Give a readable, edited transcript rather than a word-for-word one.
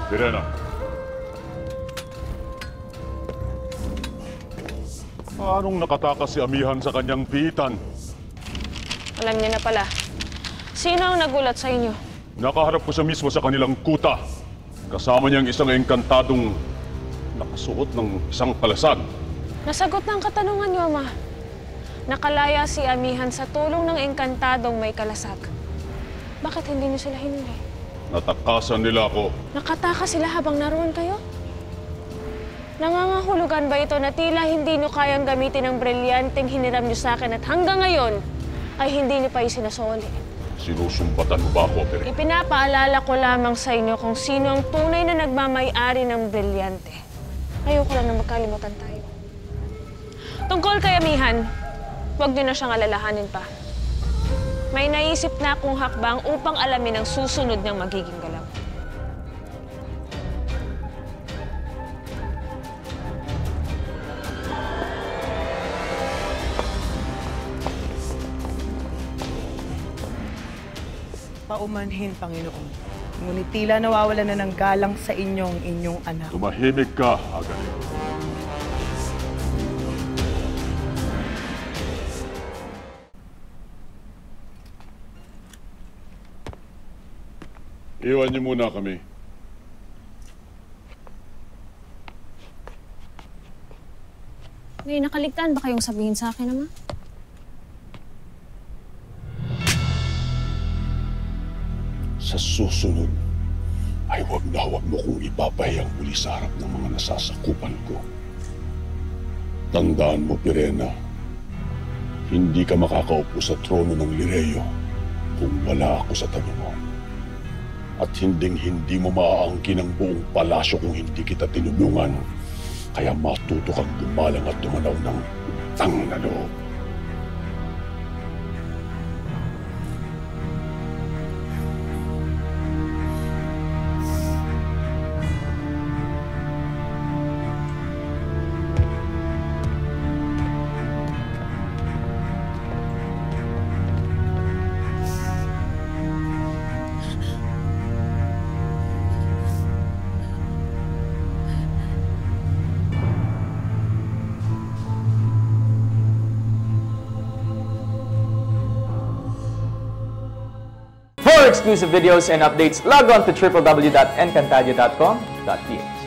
Pirena. Anong nakatakas si Amihan sa kanyang piitan? Alam niya na pala. Sino ang nagulat sa inyo? Nakaharap ko siya mismo sa kanilang kuta. Kasama niyang isang engkantadong nakasuot ng isang kalasag. Nasagot na ang katanungan niyo, Ama. Nakalaya si Amihan sa tulong ng engkantadong may kalasag. Bakit hindi niyo sila hinuli? Natakasan nila ako. Nakatakas sila habang naroon kayo? Nangangahulugan ba ito na tila hindi niyo kayang gamitin ang brilyanteng hiniram niyo sa akin at hanggang ngayon ay hindi niyo pa isinasoli? Sinusumbatan mo ba ako, Pirena? Ipinapaalala ko lamang sa inyo kung sino ang tunay na nagmamay-ari ng brilyante. Ayoko lang na magkalimutan tayo. Tungkol kay Amihan, huwag niyo na siyang alalahanin pa. May naisip na akong hakbang upang alamin ang susunod niyang magiging galaw. Paumanhin, Panginoon. Ngunit tila nawawala na ng galang sa inyong anak. Tumahimik ka, Agario. Iwan niyo muna kami. May nakaligtaan ba kayong sabihin sa akin, Ama? Sa susunod, ay huwag mo kong ipapahiyang uli sa harap ng mga nasasakupan ko. Tandaan mo, Pirena, hindi ka makakaupo sa trono ng Lireo kung wala ako sa tabi mo. At hindi mo maaangkin ang buong palasyo kung hindi kita tinulungan. Kaya matuto kang gumalang at dumanaw ng utang na loob. For exclusive videos and updates, log on to www.encantadio.com.ph.